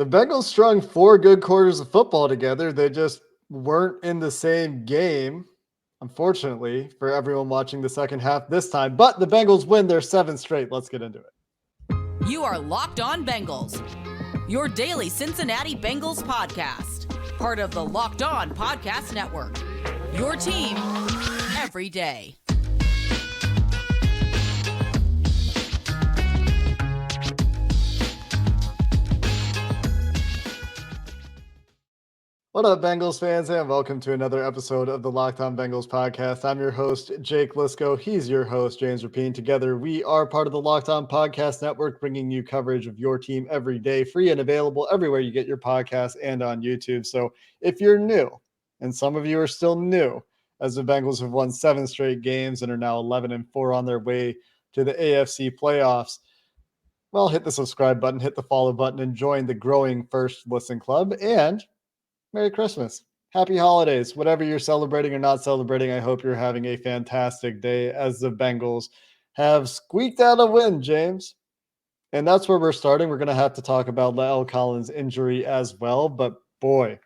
The Bengals strung 4 good quarters of football together. They just weren't in the same game, unfortunately, for everyone watching the second half this time. But the Bengals win their 7th straight. Let's get into it. You are Locked On Bengals, your daily Cincinnati Bengals podcast, part of the Locked On Podcast Network, your team every day. What up, Bengals fans, and welcome to another episode of the Locked On Bengals podcast. I'm your host, Jake Lisco. He's your host, James Rapine. Together, we are part of the Locked On Podcast Network, bringing you coverage of your team every day, free and available everywhere you get your podcasts and on YouTube. So if you're new, and some of you are still new, as the Bengals have won 7 straight games and are now 11-4 on their way to the AFC playoffs, well, hit the subscribe button, hit the follow button, and join the growing First Listen Club. And Merry Christmas. Happy holidays. Whatever you're celebrating or not celebrating, I hope you're having a fantastic day as the Bengals have squeaked out a win, James. And that's where we're starting. We're going to have to talk about La'el Collins' injury as well. But boy,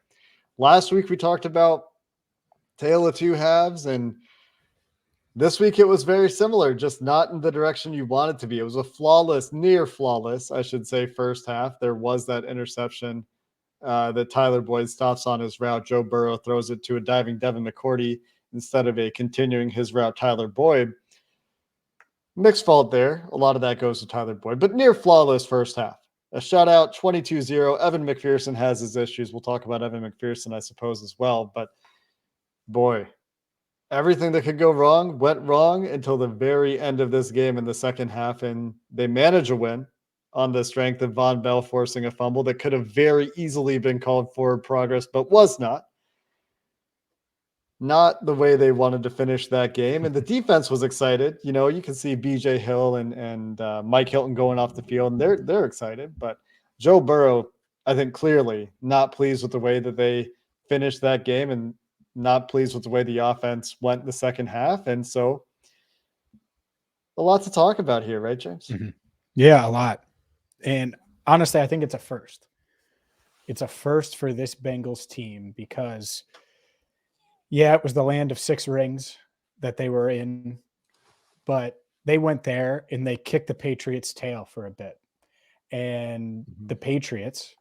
last week we talked about tale of two halves, and this week it was very similar, just not in the direction you want it to be. It was a flawless, near flawless, I should say, first half. There was that interception that Tyler Boyd stops on his route. Joe Burrow throws it to a diving Devin McCourty instead of a continuing his route Tyler Boyd. Mixed fault there. A lot of that goes to Tyler Boyd, but near flawless first half. A shutout, 22-0. Evan McPherson has his issues. We'll talk about Evan McPherson, I suppose, as well. But boy, everything that could go wrong went wrong until the very end of this game in the second half, and they manage a win on the strength of Vonn Bell forcing a fumble that could have very easily been called forward progress, but was not. Not the way they wanted to finish that game. And the defense was excited. You know, you can see BJ Hill and Mike Hilton going off the field, and they're excited. But Joe Burrow, I think, clearly not pleased with the way that they finished that game and not pleased with the way the offense went in the second half. And so a lot to talk about here, right, James? Mm-hmm. Yeah, a lot. And honestly, I think it's a first. It's a first for this Bengals team because, yeah, it was the land of 6 rings that they were in, but they went there and they kicked the Patriots' tail for a bit. And the Patriots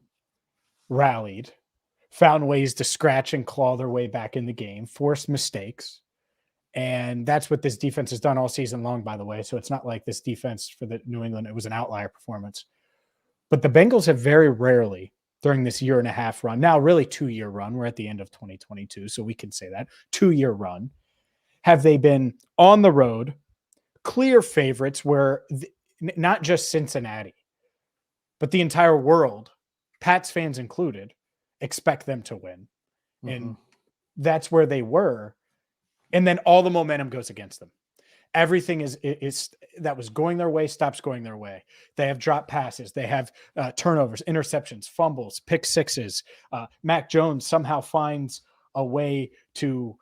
rallied, found ways to scratch and claw their way back in the game, forced mistakes. And that's what this defense has done all season long, by the way. So it's not like this defense for the New England, it was an outlier performance. But the Bengals have very rarely during this 1.5 year run, now really 2-year run, we're at the end of 2022, so we can say that, 2-year run, have they been on the road, clear favorites where not just Cincinnati, but the entire world, Pats fans included, expect them to win. Mm-hmm. And that's where they were. And then all the momentum goes against them. Everything is that was going their way stops going their way. They have dropped passes. They have turnovers, interceptions, fumbles, pick sixes. Mac Jones somehow finds a way to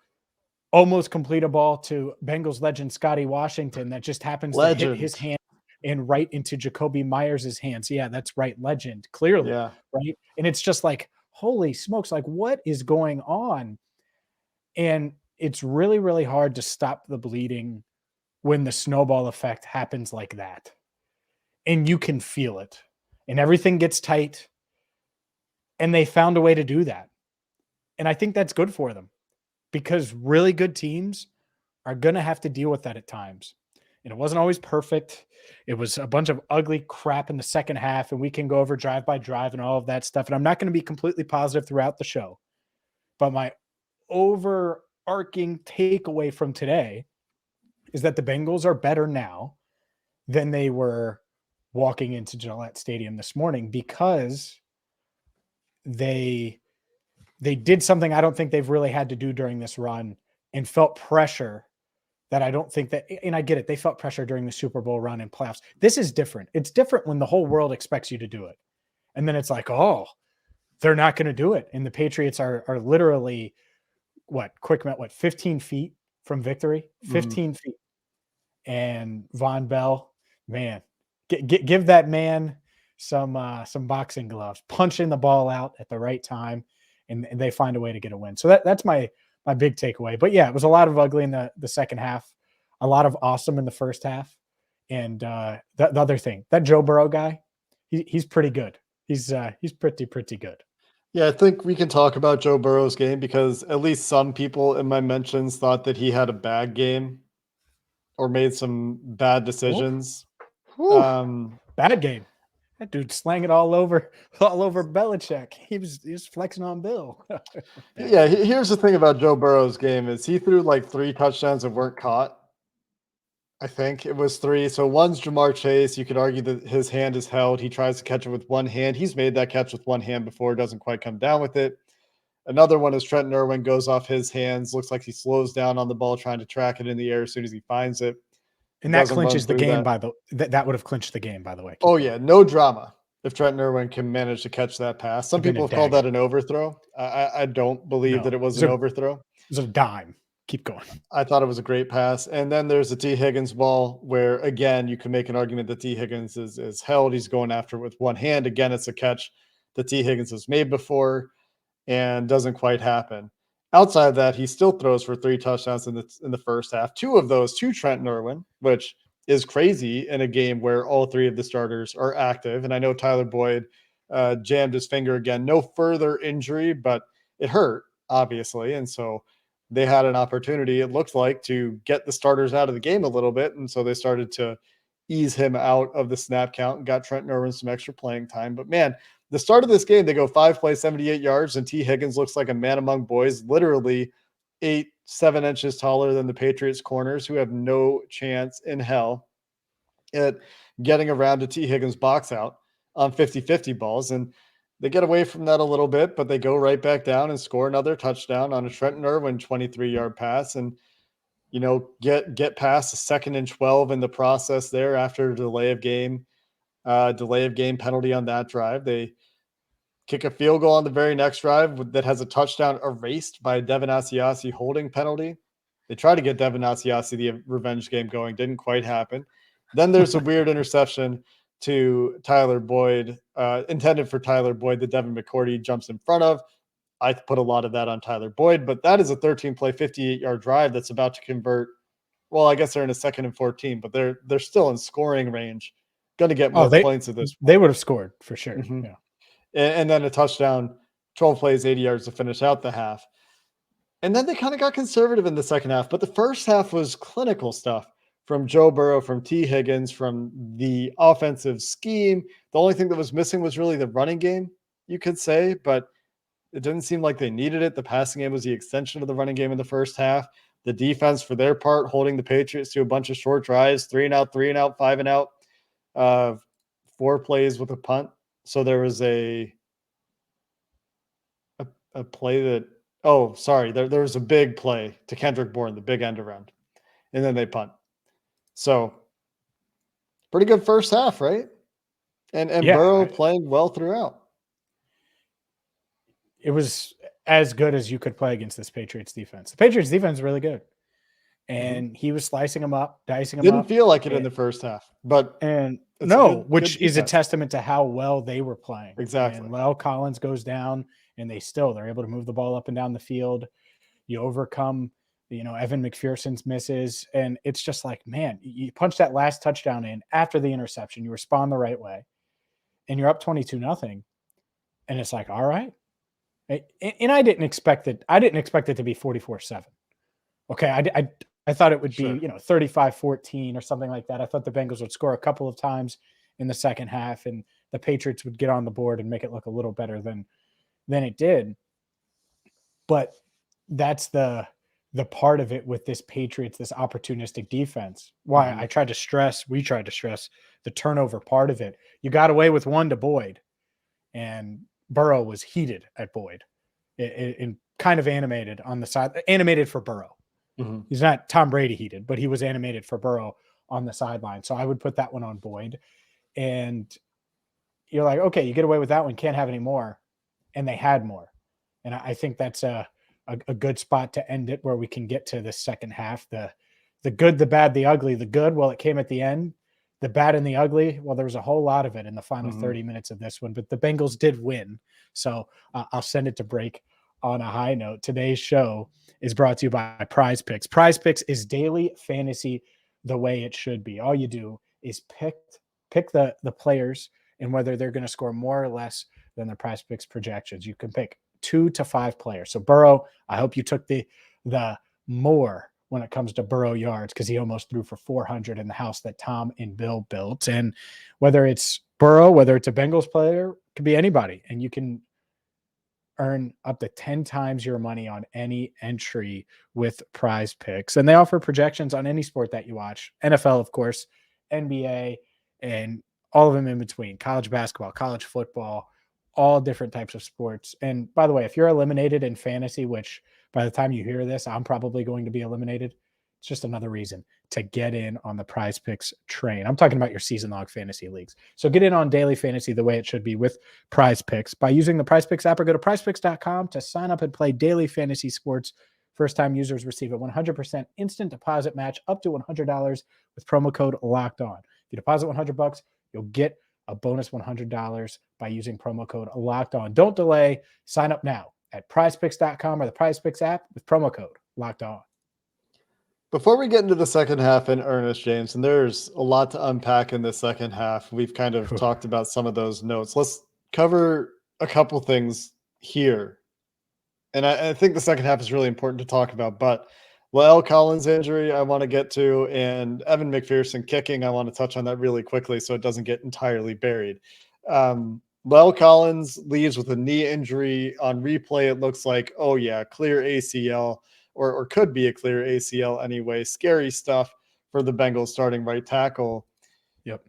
almost complete a ball to Bengals legend Scotty Washington that just happens to hit his hand and right into Jacoby Myers' hands. Yeah, that's right. Legend, clearly. Yeah. Right. And it's just like, holy smokes, like what is going on? And it's really, really hard to stop the bleeding when the snowball effect happens like that. And you can feel it. And everything gets tight. And they found a way to do that. And I think that's good for them because really good teams are going to have to deal with that at times. And it wasn't always perfect. It was a bunch of ugly crap in the second half, and we can go over drive by drive and all of that stuff. And I'm not going to be completely positive throughout the show. But my overarching takeaway from today is that the Bengals are better now than they were walking into Gillette Stadium this morning because they did something I don't think they've really had to do during this run and felt pressure that I don't think that, and I get it, they felt pressure during the Super Bowl run and playoffs. This is different. It's different when the whole world expects you to do it. And then it's like, oh, they're not going to do it. And the Patriots are literally, 15 feet from victory? 15 feet. And Vonn Bell, man, give that man some boxing gloves, punching the ball out at the right time, and they find a way to get a win. So that's my big takeaway. But yeah, it was a lot of ugly in the second half, a lot of awesome in the first half. And the other thing, that Joe Burrow guy, he's pretty good. He's pretty good. Yeah, I think we can talk about Joe Burrow's game because at least some people in my mentions thought that he had a bad game or made some bad decisions. Bad game. That dude slang it all over Belichick. He was flexing on Bill. Yeah, here's the thing about Joe Burrow's game is he threw like 3 touchdowns that weren't caught. I think it was 3. So one's Jamar Chase. You could argue that his hand is held. He tries to catch it with one hand. He's made that catch with one hand before. Doesn't quite come down with it. Another one is Trenton Irwin goes off his hands. Looks like he slows down on the ball, trying to track it in the air as soon as he finds it. And that clinches the game that would have clinched the game, by the way. Oh yeah, no drama if Trenton Irwin can manage to catch that pass. Some people have called that an overthrow. I don't believe that it was an overthrow. It was a dime. Keep going. I thought it was a great pass. And then there's the T. Higgins ball where, again, you can make an argument that T. Higgins is held. He's going after it with one hand. Again, it's a catch that T. Higgins has made before and doesn't quite happen. Outside of that, he still throws for 3 touchdowns in the first half. 2 of those to Trenton Irwin, which is crazy in a game where all 3 of the starters are active. And I know Tyler Boyd jammed his finger again. No further injury, but it hurt, obviously. And so they had an opportunity, it looked like, to get the starters out of the game a little bit. And so they started to ease him out of the snap count and got Trenton Irwin some extra playing time. But man, the start of this game, they go 5 plays, 78 yards, and T. Higgins looks like a man among boys, literally 7 inches taller than the Patriots corners, who have no chance in hell at getting around to T. Higgins box out on 50-50 balls. And they get away from that a little bit, but they go right back down and score another touchdown on a Trenton Irwin 23-yard pass and, get past a 2nd and 12 in the process there after a delay of game penalty on that drive. They kick a field goal on the very next drive that has a touchdown erased by a Devin Asiasi holding penalty. They try to get Devin Asiasi the revenge game going. Didn't quite happen. Then there's a weird interception to Tyler Boyd, intended for Tyler Boyd, that Devin McCourty jumps in front of. I put a lot of that on Tyler Boyd, but that is a 13-play, 58-yard drive that's about to convert. Well, I guess they're in a 2nd and 14, but they're still in scoring range. Going to get more points at this point. They would have scored for sure. Mm-hmm. Yeah. And then a touchdown, 12 plays, 80 yards to finish out the half. And then they kind of got conservative in the second half, but the first half was clinical stuff from Joe Burrow, from T. Higgins, from the offensive scheme. The only thing that was missing was really the running game, you could say, but it didn't seem like they needed it. The passing game was the extension of the running game in the first half. The defense, for their part, holding the Patriots to a bunch of short drives, 3 and out, 3 and out, 5 and out, 4 plays with a punt. So there was a play that, there was a big play to Kendrick Bourne, the big end around, and then they punt. So pretty good first half, right? And Burrow playing well throughout. It was as good as you could play against this Patriots defense. The Patriots defense is really good. And he was slicing them up, dicing them up. Didn't feel like it in the first half, which is a testament to how well they were playing. Exactly. And La'el Collins goes down, and they're able to move the ball up and down the field. You overcome, Evan McPherson's misses, and it's just like, man, you punch that last touchdown in after the interception, you respond the right way, and you're up 22-0, and it's like, all right. And I didn't expect it. I didn't expect it to be 44-7. Okay, I thought it would be, 35-14 or something like that. I thought the Bengals would score a couple of times in the second half, and the Patriots would get on the board and make it look a little better than it did. But that's the part of it with this Patriots, this opportunistic defense. Why we tried to stress the turnover part of it. You got away with 1 to Boyd, and Burrow was heated at Boyd and kind of animated on the side, animated for Burrow. Mm-hmm. He's not Tom Brady heated, but he was animated for Burrow on the sideline. So I would put that one on Boyd. And you're like, okay, you get away with that one, can't have any more. And they had more. And I think that's a good spot to end it, where we can get to the second half. The good, the bad, the ugly. The good, well, it came at the end. the bad and the ugly, well, there was a whole lot of it in the final 30 minutes of this one, but the Bengals did win. So I'll send it to break on a high note. Today's show is brought to you by PrizePicks. PrizePicks is daily fantasy the way it should be. All you do is pick the players and whether they're going to score more or less than their PrizePicks projections. You can pick 2 to 5 players. So Burrow, I hope you took the more when it comes to Burrow yards, because he almost threw for 400 in the house that Tom and Bill built. And whether it's Burrow, whether it's a Bengals player, it could be anybody. And you can earn up to 10 times your money on any entry with PrizePicks. And they offer projections on any sport that you watch. NFL, of course, NBA, and all of them in between. College basketball, college football, all different types of sports. And by the way, if you're eliminated in fantasy, which by the time you hear this, I'm probably going to be eliminated, it's just another reason to get in on the PrizePicks train. I'm talking about your season-long fantasy leagues. So get in on daily fantasy the way it should be with PrizePicks by using the PrizePicks app, or go to prizepicks.com to sign up and play daily fantasy sports. First-time users receive a 100% instant deposit match up to $100 with promo code Locked On. If you deposit $100, you'll get a bonus $100 by using promo code Locked On. Don't delay. Sign up now at prizepicks.com or the PrizePicks app with promo code Locked On. Before we get into the second half in earnest, James, and there's a lot to unpack in the second half. We've kind of talked about some of those notes. Let's cover a couple things here. And I think the second half is really important to talk about, but La'el Collins injury I want to get to, and Evan McPherson kicking, I want to touch on that really quickly so it doesn't get entirely buried. La'el Collins leaves with a knee injury. On replay, it looks like, oh yeah, clear ACL, or could be a clear ACL anyway. Scary stuff for the Bengals starting right tackle. Yep.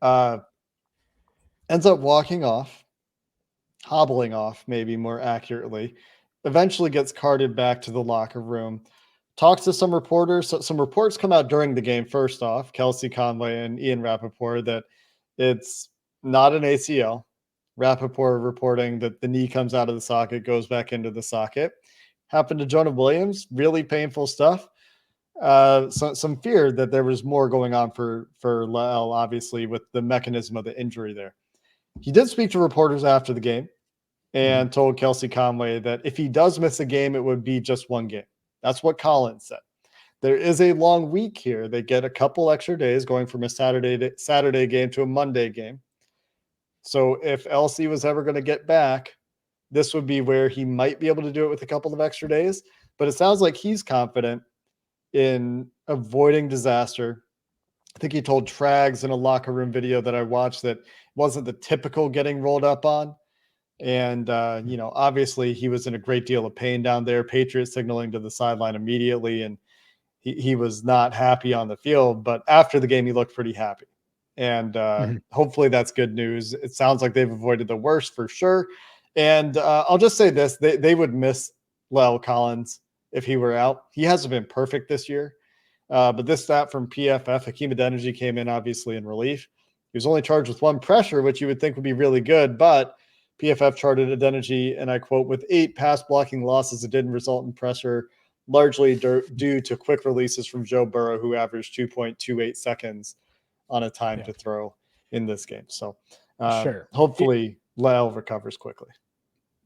Ends up walking off, hobbling off, maybe more accurately. Eventually gets carted back to the locker room. Talks to some reporters. So some reports come out during the game. First off, Kelsey Conway and Ian Rappaport, that it's not an ACL. Rappaport reporting that the knee comes out of the socket, goes back into the socket. Happened to Jonah Williams. Really painful stuff. Some fear that there was more going on for La'el, obviously, with the mechanism of the injury there. He did speak to reporters after the game and told Kelsey Conway that if he does miss a game, it would be just one game. That's what Collins said. There is a long week here. They get a couple extra days going from a Saturday game to a Monday game. So if LC was ever going to get back, this would be where he might be able to do it with a couple of extra days. But it sounds like he's confident in avoiding disaster. I think he told Trags in a locker room video that I watched that it wasn't the typical getting rolled up on. And, obviously he was in a great deal of pain down there. Patriots signaling to the sideline immediately. And he was not happy on the field, but after the game, he looked pretty happy. And hopefully that's good news. It sounds like they've avoided the worst for sure. And I'll just say this, they would miss La'el Collins if he were out. He hasn't been perfect this year. But this stat from PFF, Hakeem Adeniji came in obviously in relief. He was only charged with 1 pressure, which you would think would be really good, but PFF charted Adeniji, and I quote, with 8 pass blocking losses that didn't result in pressure, largely due to quick releases from Joe Burrow, who averaged 2.28 seconds on a time to throw in this game. So hopefully La'el recovers quickly.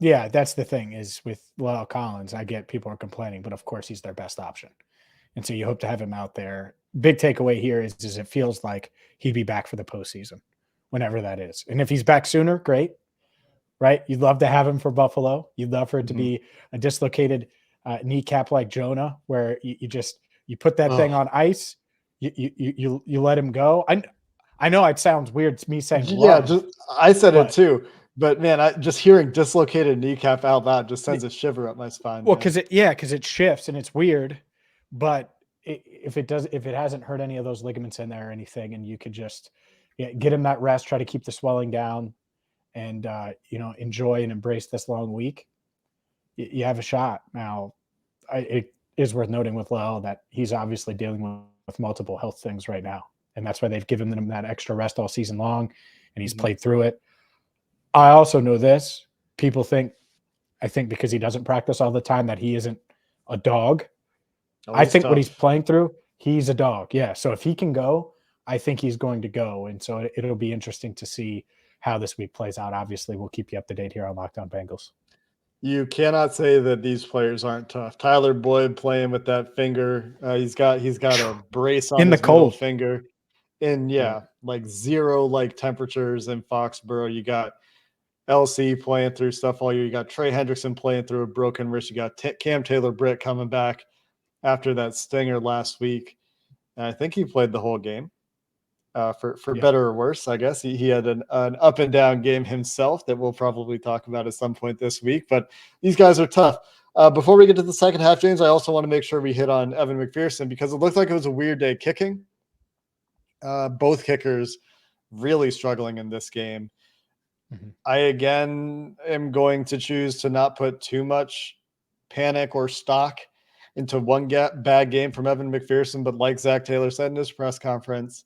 Yeah, that's the thing is with La'el Collins, I get people are complaining, but of course he's their best option. And so you hope to have him out there. Big takeaway here is it feels like he'd be back for the postseason, whenever that is. And if he's back sooner, great, right? You'd love to have him for Buffalo. You'd love for it to be a dislocated kneecap like Jonah, where you put that thing on ice, you let him go. I know it sounds weird to me saying I said it too. But man, just hearing dislocated kneecap out loud just sends a shiver up my spine. Well, because it shifts and it's weird. But if it hasn't hurt any of those ligaments in there or anything, and you could just get him that rest, try to keep the swelling down, and enjoy and embrace this long week, you have a shot. Now, it is worth noting with La'el that he's obviously dealing with multiple health things right now, and that's why they've given him that extra rest all season long, and he's played through it. I also know this. People I think because he doesn't practice all the time, that he isn't a dog. I think what he's playing through, he's a dog. Yeah. So if he can go, I think he's going to go. And so it'll be interesting to see how this week plays out. Obviously, we'll keep you up to date here on Locked On Bengals. You cannot say that these players aren't tough. Tyler Boyd playing with that finger. He's got a brace on In the his middle cold. finger. And like 0 like temperatures in Foxborough. You got LC playing through stuff all year. You got Trey Hendrickson playing through a broken wrist. You got Cam Taylor-Britt coming back after that stinger last week. And I think he played the whole game. For better or worse, I guess. He had an up and down game himself that we'll probably talk about at some point this week. But these guys are tough. Before we get to the second half, James, I also want to make sure we hit on Evan McPherson because it looked like it was a weird day kicking. Both kickers really struggling in this game. Mm-hmm. I, again, am going to choose to not put too much panic or stock into one bad game from Evan McPherson. But like Zach Taylor said in his press conference,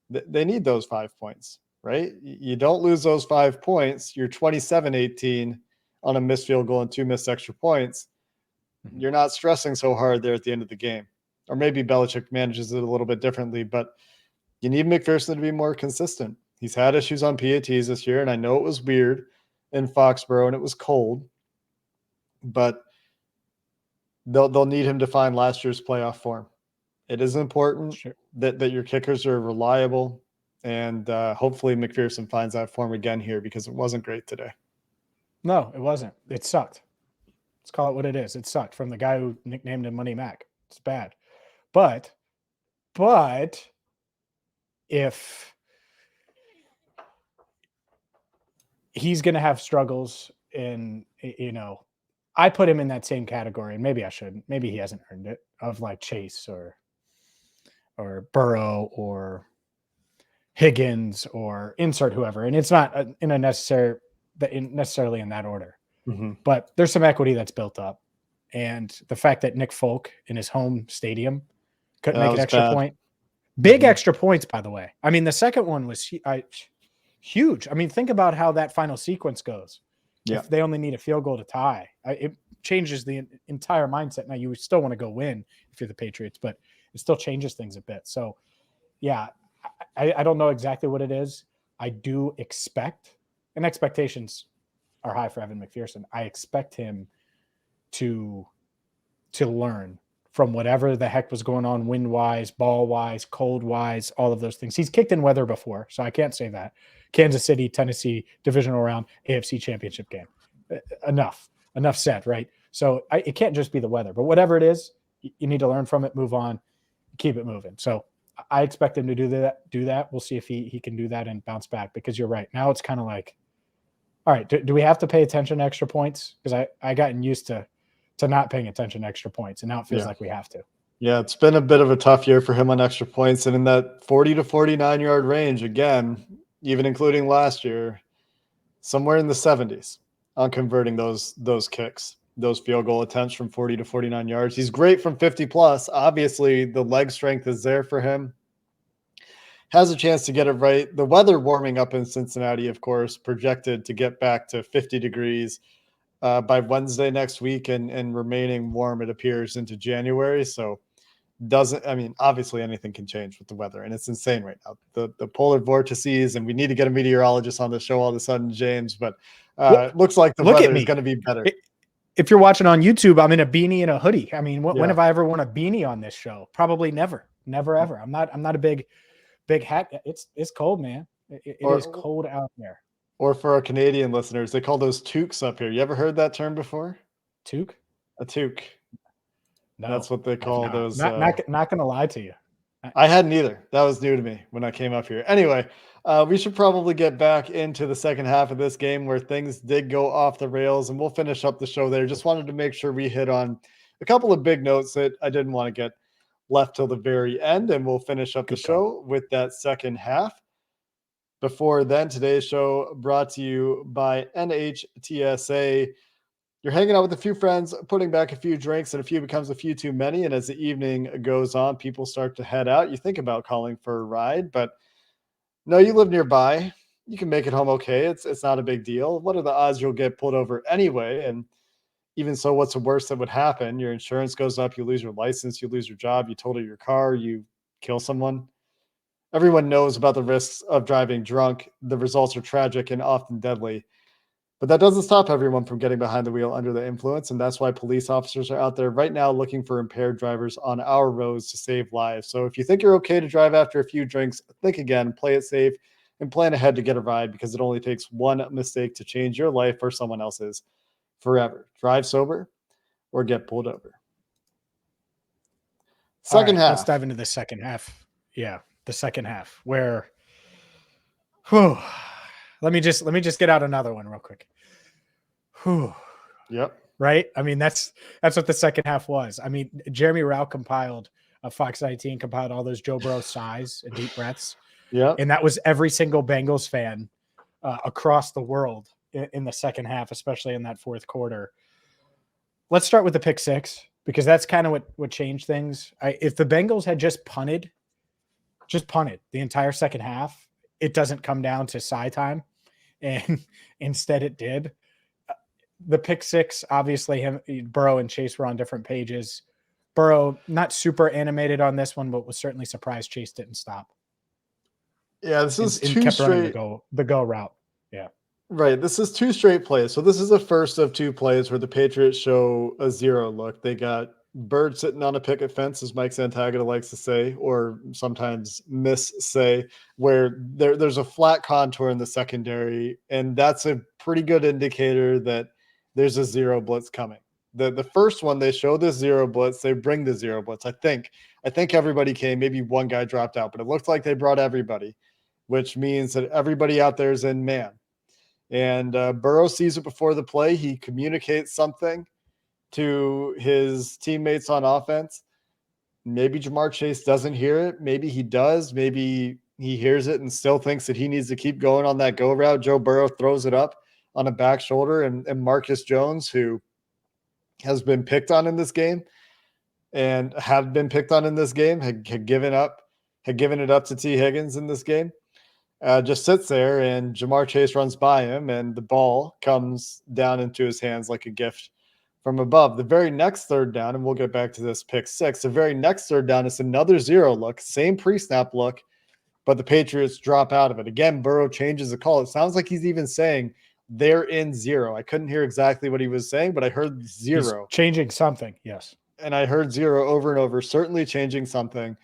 they need those 5 points, right? You don't lose those 5 points. You're 27-18 on a missed field goal and 2 missed extra points. Mm-hmm. You're not stressing so hard there at the end of the game. Or maybe Belichick manages it a little bit differently, but you need McPherson to be more consistent. He's had issues on PATs this year, and I know it was weird in Foxborough and it was cold, but they'll need him to find last year's playoff form. It is important that your kickers are reliable, and hopefully McPherson finds that form again here because it wasn't great today. No, it wasn't. It sucked. Let's call it what it is. It sucked from the guy who nicknamed him Money Mac. It's bad. But if he's going to have struggles in, I put him in that same category, and maybe I shouldn't. Maybe he hasn't earned it, of like Chase or Burrow or Higgins or insert whoever. And it's not necessarily in that order, but there's some equity that's built up. And the fact that Nick Folk in his home stadium couldn't make an extra point, big extra points, by the way. I mean, the second one was huge. I mean, think about how that final sequence goes. Yeah. If they only need a field goal to tie, it changes the entire mindset. Now you still want to go win if you're the Patriots, but it still changes things a bit. So, yeah, I don't know exactly what it is. I do expect, and expectations are high for Evan McPherson. I expect him to learn from whatever the heck was going on wind-wise, ball-wise, cold-wise, all of those things. He's kicked in weather before, so I can't say that. Kansas City, Tennessee, divisional round, AFC championship game. Enough said, right? So it can't just be the weather. But whatever it is, you need to learn from it, move on, keep it moving. So I expect him to do that. We'll see if he can do that and bounce back, because you're right. Now it's kind of like, all right, do we have to pay attention to extra points? Because I gotten used to not paying attention to extra points, and now it feels like we have to. Yeah, it's been a bit of a tough year for him on extra points, and in that 40 to 49 yard range, again, even including last year, somewhere in the 70s on converting those kicks, those field goal attempts from 40 to 49 yards. He's great from 50 plus. Obviously, the leg strength is there for him. Has a chance to get it right. The weather warming up in Cincinnati, of course, projected to get back to 50 degrees by Wednesday next week, and remaining warm, it appears, into January. So obviously anything can change with the weather, and it's insane right now. The polar vortices, and we need to get a meteorologist on the show all of a sudden, James, but it looks like the weather is going to be better. If you're watching on YouTube, I'm in a beanie and a hoodie. I mean, when have I ever worn a beanie on this show? Probably never ever. I'm not a big hat. It's cold, man. It is cold out there. Or for our Canadian listeners, they call those toques up here. You ever heard that term before? Toque? A toque. No, that's what they call those. Not going to lie to you. I hadn't either. That was new to me when I came up here. Anyway, we should probably get back into the second half of this game, where things did go off the rails, and we'll finish up the show there. Just wanted to make sure we hit on a couple of big notes that I didn't want to get left till the very end, and we'll finish up the show with that second half. Before then, today's show brought to you by NHTSA. You're hanging out with a few friends, putting back a few drinks, and a few becomes a few too many. And as the evening goes on, people start to head out. You think about calling for a ride, but no, you live nearby. You can make it home okay. It's not a big deal. What are the odds you'll get pulled over anyway? And even so, what's the worst that would happen? Your insurance goes up, you lose your license, you lose your job, you total your car, you kill someone. Everyone knows about the risks of driving drunk. The results are tragic and often deadly. But that doesn't stop everyone from getting behind the wheel under the influence. And that's why police officers are out there right now looking for impaired drivers on our roads to save lives. So if you think you're okay to drive after a few drinks, think again, play it safe, and plan ahead to get a ride, because it only takes one mistake to change your life or someone else's forever. Drive sober or get pulled over. Second half. Let's dive into the second half. Yeah, the second half where, whew, let me just get out another one real quick. Whew. Yep. Right. I mean, that's what the second half was. I mean, Jeremy Rao compiled, Fox 19 compiled all those Joe Burrow sighs and deep breaths. Yeah. And that was every single Bengals fan across the world in the second half, especially in that fourth quarter. Let's start with the pick six, because that's kind of what changed things. If the Bengals had just punted the entire second half, it doesn't come down to sigh time. And instead it did. The pick six, obviously, Burrow and Chase were on different pages. Burrow, not super animated on this one, but was certainly surprised Chase didn't stop. Yeah, this is and two kept running straight. the go route. Yeah. Right. This is two straight plays. So this is the first of two plays where the Patriots show a zero look. They got Bird sitting on a picket fence, as Mike Santagata likes to say, or sometimes say, where there's a flat contour in the secondary, and that's a pretty good indicator that there's a zero blitz coming. The first one, they show this zero blitz, they bring the zero blitz. I think everybody came, maybe one guy dropped out, but it looked like they brought everybody, which means that everybody out there is in man. And Burrow sees it before the play. He communicates something to his teammates on offense. Maybe Jamar Chase doesn't hear it. Maybe he does. Maybe he hears it and still thinks that he needs to keep going on that go route. Joe Burrow throws it up on a back shoulder, and Marcus Jones, who has been picked on in this game and had been picked on in this game, had given it up to T. Higgins in this game. Just sits there, and Jamar Chase runs by him, and the ball comes down into his hands like a gift from above. The very next third down, and we'll get back to this pick six, the very next third down is another zero look, same pre-snap look, but the Patriots drop out of it. Again, Burrow changes the call. It sounds like he's even saying they're in zero. I couldn't hear exactly what he was saying, but I heard zero. He's changing something, yes. And I heard zero over and over, certainly changing something.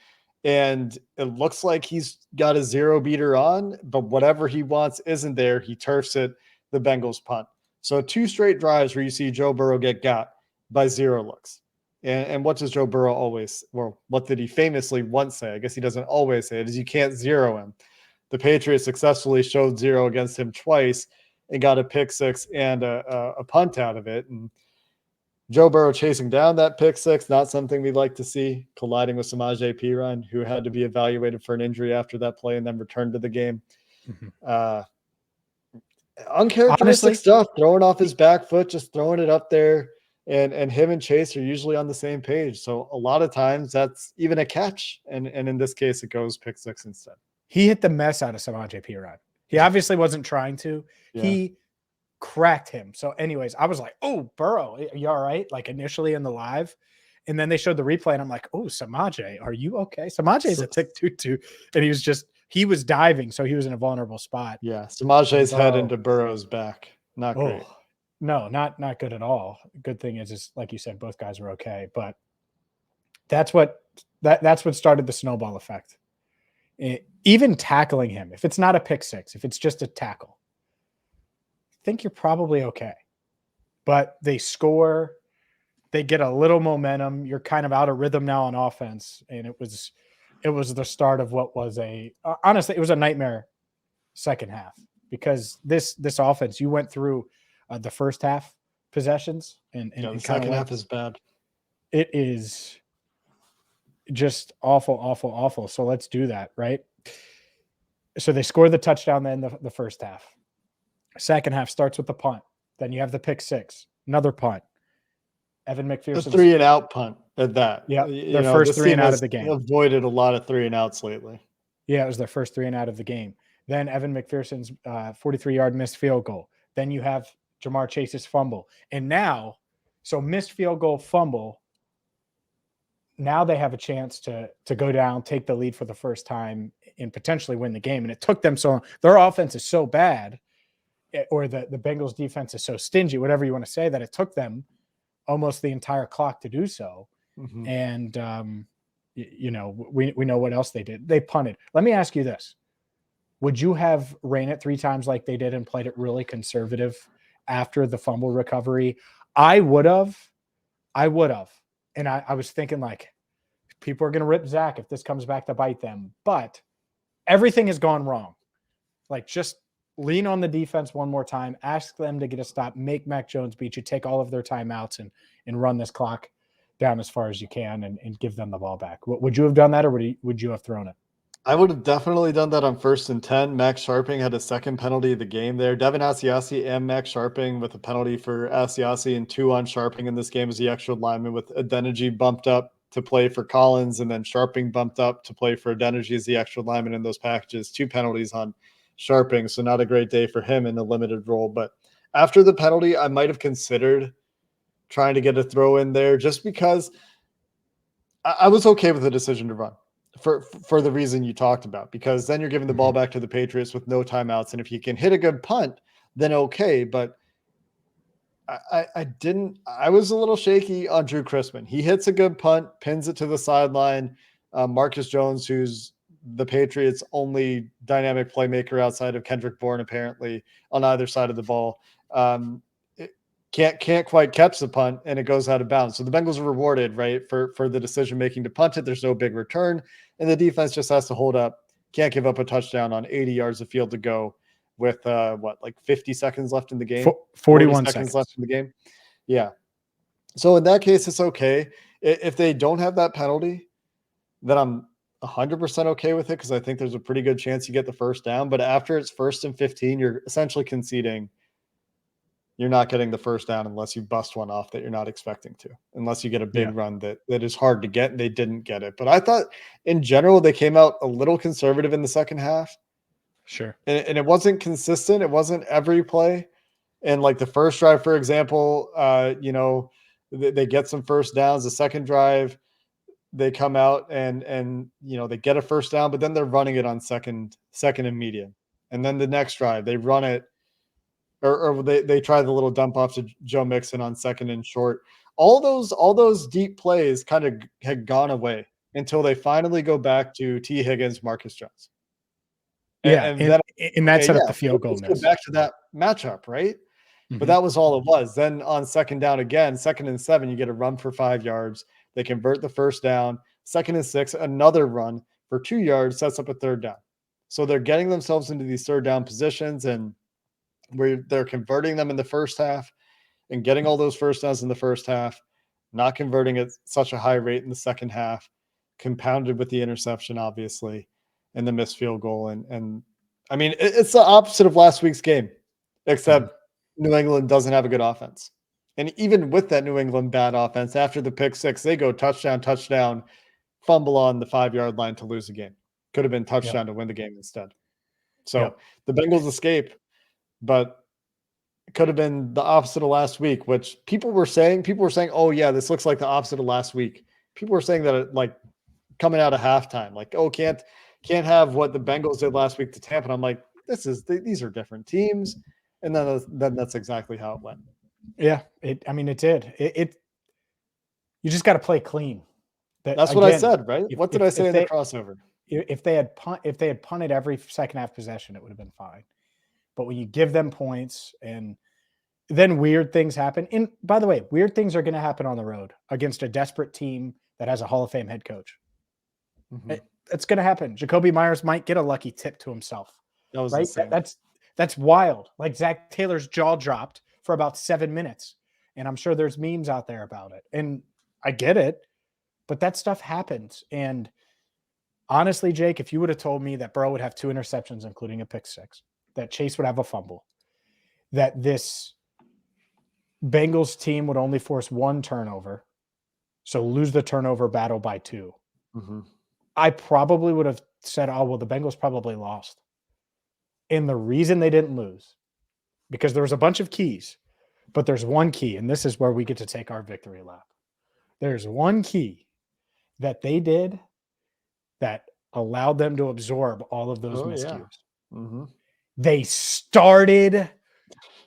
And it looks like he's got a zero beater on, but whatever he wants isn't there. He turfs it, the Bengals punt. So two straight drives where you see Joe Burrow get got by zero looks. And what does Joe Burrow always, well, what did he famously once say? I guess he doesn't always say it, is you can't zero him. The Patriots successfully showed zero against him twice and got a pick six and a punt out of it. And Joe Burrow chasing down that pick six, not something we'd like to see, colliding with Samaje Perine, who had to be evaluated for an injury after that play and then returned to the game. Mm-hmm. Uncharacteristic Honestly, stuff, throwing off his back foot, just throwing it up there. And him and Chase are usually on the same page. So a lot of times that's even a catch. And in this case, it goes pick six instead. He hit the mess out of Samaje Perine. He obviously wasn't trying to. Yeah. He cracked him. So anyways, I was like, oh, Burrow, are you all right? Like initially in the live. And then they showed the replay and I'm like, oh, Samaje, are you okay? Samaje is a tick 2-2. And he was diving. So he was in a vulnerable spot. Yeah. Samaje's head into Burrow's back. Not great. No, not good at all. Good thing is like you said, both guys were okay. But that's what started the snowball effect. Even tackling him, if it's not a pick six, if it's just a tackle, I think you're probably okay. But they score, they get a little momentum. You're kind of out of rhythm now on offense, and it was the start of what was honestly, it was a nightmare second half, because this offense, you went through the first half possessions, and the second half is bad. It is just awful. So let's do that, right? So they score the touchdown then the first half. Second half starts with the punt. Then you have the pick six, another punt. Evan McPherson. The 3-and-out punt at that. Yeah, their first 3-and-out of the game. Avoided a lot of 3-and-outs lately. Yeah, it was their first 3-and-out of the game. Then Evan McPherson's 43-yard missed field goal. Then you have Jamar Chase's fumble. And now, so missed field goal, fumble. Now they have a chance to go down, take the lead for the first time and potentially win the game. And it took them so long. Their offense is so bad, or the Bengals defense is so stingy, whatever you want to say, that it took them almost the entire clock to do so. Mm-hmm. And, we know what else they did. They punted. Let me ask you this. Would you have ran it 3 times like they did and played it really conservative after the fumble recovery? I would have. And I was thinking, like, people are going to rip Zach if this comes back to bite them. But everything has gone wrong. Like, just lean on the defense one more time. Ask them to get a stop. Make Mac Jones beat you. Take all of their timeouts and run this clock down as far as you can and give them the ball back. Would you have done that, or would you have thrown it? I would have definitely done that on 1st and 10. Max Sharping had a second penalty of the game there. Devin Asiasi and Max Sharping with a penalty for Asiasi and 2 on Sharping in this game as the extra lineman, with Adeniji bumped up to play for Collins, and then Sharping bumped up to play for Adeniji as the extra lineman in those packages. 2 penalties on Sharping, so not a great day for him in a limited role. But after the penalty, I might have considered trying to get a throw in there, just because I was okay with the decision to run for the reason you talked about, because then you're giving the ball back to the Patriots with no timeouts. And if you can hit a good punt, then okay. But I was a little shaky on Drew Chrisman. He hits a good punt, pins it to the sideline. Marcus Jones, who's the Patriots' only dynamic playmaker outside of Kendrick Bourne, apparently, on either side of the ball, can't quite catch the punt, and it goes out of bounds. So the Bengals are rewarded, right, for the decision making to punt it. There's no big return, and the defense just has to hold up. Can't give up a touchdown on 80 yards of field to go with 50 seconds left in the game. 41 seconds left in the game. Yeah. So in that case, it's okay. If they don't have that penalty, then I'm 100% okay with it, because I think there's a pretty good chance you get the first down. But after it's 1st and 15, you're essentially conceding you're not getting the first down unless you bust one off that you're not expecting to, unless you get a big run that is hard to get. And they didn't get it. But I thought in general, they came out a little conservative in the second half. Sure. And it wasn't consistent. It wasn't every play. And like the first drive, for example, they get some first downs. The second drive, they come out and they get a first down, but then they're running it on second and medium. And then the next drive, they run it, or they try the little dump off to Joe Mixon on 2nd and short. All those deep plays kind of had gone away until they finally go back to T. Higgins, Marcus Jones. And that set up the field goal miss. Go back to that matchup, right? Mm-hmm. But that was all it was. Then on 2nd down again, 2nd and 7, you get a run for 5 yards. They convert the first down. 2nd and 6, another run for 2 yards, sets up a 3rd down. So they're getting themselves into these 3rd down positions, and where they're converting them in the first half and getting all those first downs in the first half, not converting at such a high rate in the second half, compounded with the interception, obviously, and the missed field goal. And I mean, it's the opposite of last week's game, except New England doesn't have a good offense. And even with that New England bad offense, after the pick 6, they go touchdown, fumble on the 5-yard line to lose the game. Could have been touchdown to win the game instead. So the Bengals escape, but it could have been the opposite of last week, which people were saying, oh yeah, this looks like the opposite of last week. People were saying that it, like, coming out of halftime, like, oh, can't have what the Bengals did last week to Tampa. And I'm like, these are different teams. And then that's exactly how it went. Yeah. It did. You just got to play clean. That's what I said, right? What did I say in the crossover? If they had punted every second half possession, it would have been fine. But when you give them points, and then weird things happen. And by the way, weird things are going to happen on the road against a desperate team that has a Hall of Fame head coach. Mm-hmm. It's going to happen. Jacoby Myers might get a lucky tip to himself. That was right. That's wild. Like Zach Taylor's jaw dropped for about 7 minutes. And I'm sure there's memes out there about it. And I get it, but that stuff happens. And honestly, Jake, if you would have told me that Burrow would have 2 interceptions, including a pick 6, that Chase would have a fumble, that this Bengals team would only force 1 turnover, so lose the turnover battle by 2, I probably would have said, oh, well, the Bengals probably lost. And the reason they didn't lose, because there was a bunch of keys, but there's one key, and this is where we get to take our victory lap. There's one key that they did that allowed them to absorb all of those Oh, miscues. yeah. Mm-hmm. They started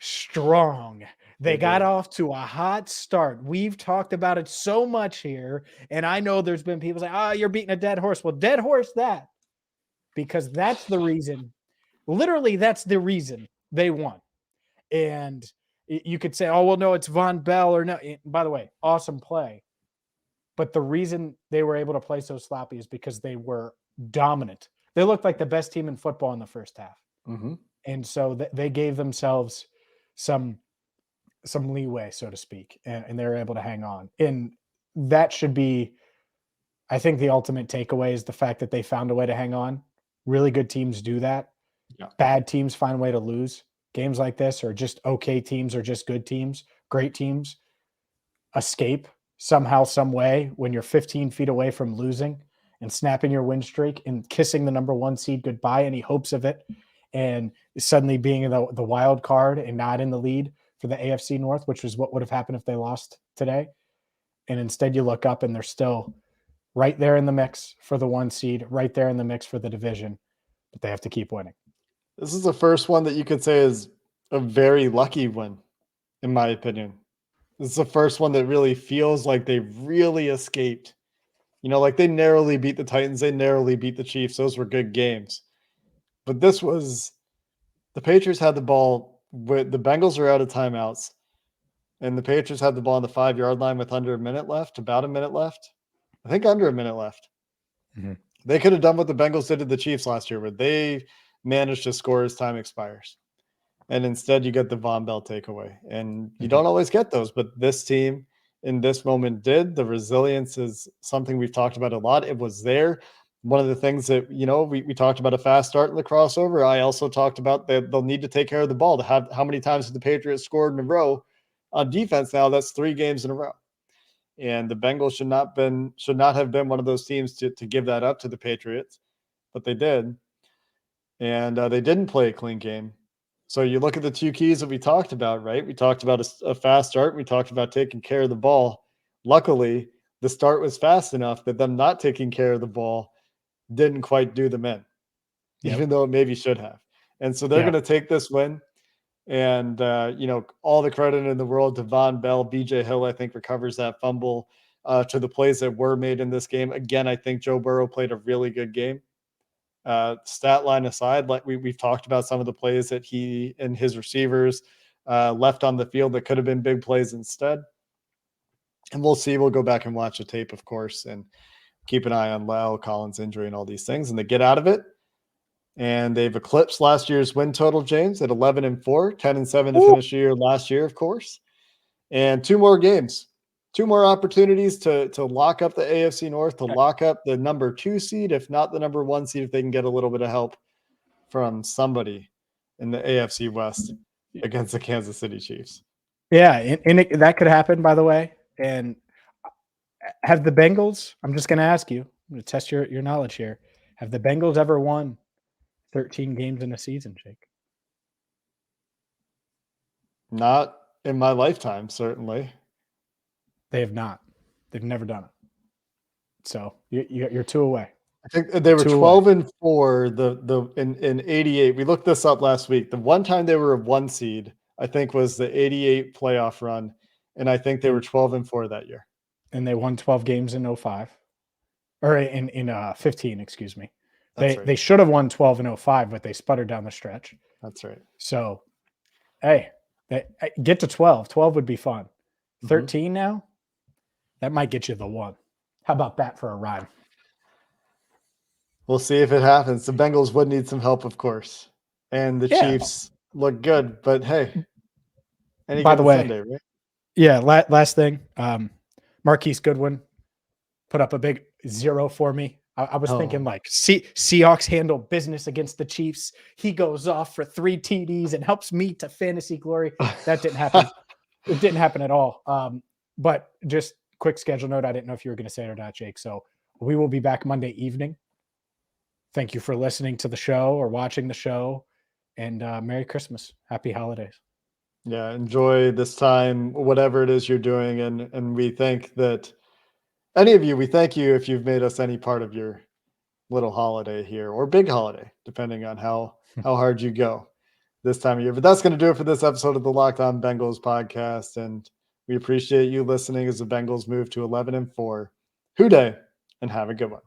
strong. They got did. off to a hot start. We've talked about it so much here. And I know there's been people say, you're beating a dead horse. Well, dead horse that. Because that's the reason. Literally, that's the reason they won. And you could say, oh, well, no, it's Vonn Bell or no. By the way, awesome play. But the reason they were able to play so sloppy is because they were dominant. They looked like the best team in football in the first half. Mm-hmm. And so they gave themselves some leeway, so to speak, and they were able to hang on. And that should be, I think, the ultimate takeaway is the fact that they found a way to hang on. Really good teams do that. Yeah. Bad teams find a way to lose. Games like this are just okay teams or just good teams. Great teams escape somehow, some way when you're 15 feet away from losing and snapping your win streak and kissing the number 1 seed goodbye, any hopes of it, and suddenly being the wild card and not in the lead for the AFC North, which was what would have happened if they lost today. And instead you look up and they're still right there in the mix for the 1 seed, right there in the mix for the division, but they have to keep winning. This is the first one that you could say is a very lucky win, in my opinion. This is the first one that really feels like they really escaped. Like they narrowly beat the Titans. They narrowly beat the Chiefs. Those were good games. But this was, the Patriots had the ball. The Bengals are out of timeouts. And the Patriots had the ball on the 5-yard line with under a minute left, about a minute left. I think under a minute left. Mm-hmm. They could have done what the Bengals did to the Chiefs last year, where they managed to score as time expires. And instead you get the Vonn Bell takeaway. And you don't always get those, but this team in this moment did. The resilience is something we've talked about a lot. It was there. One of the things that, we talked about a fast start in the crossover. I also talked about that they'll need to take care of the ball. To have how many times have the Patriots scored in a row on defense now? That's 3 games in a row. And the Bengals should not have been one of those teams to give that up to the Patriots, but they did. And they didn't play a clean game. So you look at the 2 keys that we talked about, right? We talked about a fast start. We talked about taking care of the ball. Luckily, the start was fast enough that them not taking care of the ball didn't quite do them in, even though it maybe should have. And so they're going to take this win. And, all the credit in the world to Vonn Bell. BJ Hill, I think, recovers that fumble to the plays that were made in this game. Again, I think Joe Burrow played a really good game. Stat line aside, like we've talked about some of the plays that he and his receivers left on the field that could have been big plays instead. And we'll see. We'll go back and watch the tape, of course, and keep an eye on Lyle Collins' injury and all these things. And they get out of it. And they've eclipsed last year's win total, James, at 11-4, 10-7 to finish the year last year, of course. And 2 more games, 2 more opportunities to lock up the AFC North, to lock up the number 2 seed, if not the number 1 seed, if they can get a little bit of help from somebody in the AFC West against the Kansas City Chiefs. Yeah, and that could happen, by the way. And have the Bengals, I'm just going to ask you, I'm going to test your knowledge here. Have the Bengals ever won 13 games in a season, Jake? Not in my lifetime, certainly. They have not. They've never done it. So you're 2 away. I think they were 12-4 in 88. We looked this up last week. The one time they were a 1 seed, I think, was the 88 playoff run. And I think they were 12-4 that year. And they won 12 games in 05. Or in 15, excuse me. They should have won 12 in 05, but they sputtered down the stretch. That's right. So, hey, get to 12. 12 would be fun. 13 now, that might get you the 1. How about that for a ride? We'll see if it happens. The Bengals would need some help, of course. And the Chiefs look good, but hey, by the way, Sunday, right? Yeah, last thing. Marquise Goodwin put up a big 0 for me. I was thinking like Seahawks handle business against the Chiefs. He goes off for 3 TDs and helps me to fantasy glory. That didn't happen. It didn't happen at all. But just quick schedule note. I didn't know if you were going to say it or not, Jake. So we will be back Monday evening. Thank you for listening to the show or watching the show. And Merry Christmas. Happy holidays. Yeah, enjoy this time, whatever it is you're doing. And we think that any of you, we thank you if you've made us any part of your little holiday here, or big holiday, depending on how hard you go this time of year. But that's going to do it for this episode of the Locked On Bengals podcast. And we appreciate you listening as the Bengals move to 11-4. Hoo day, and have a good one.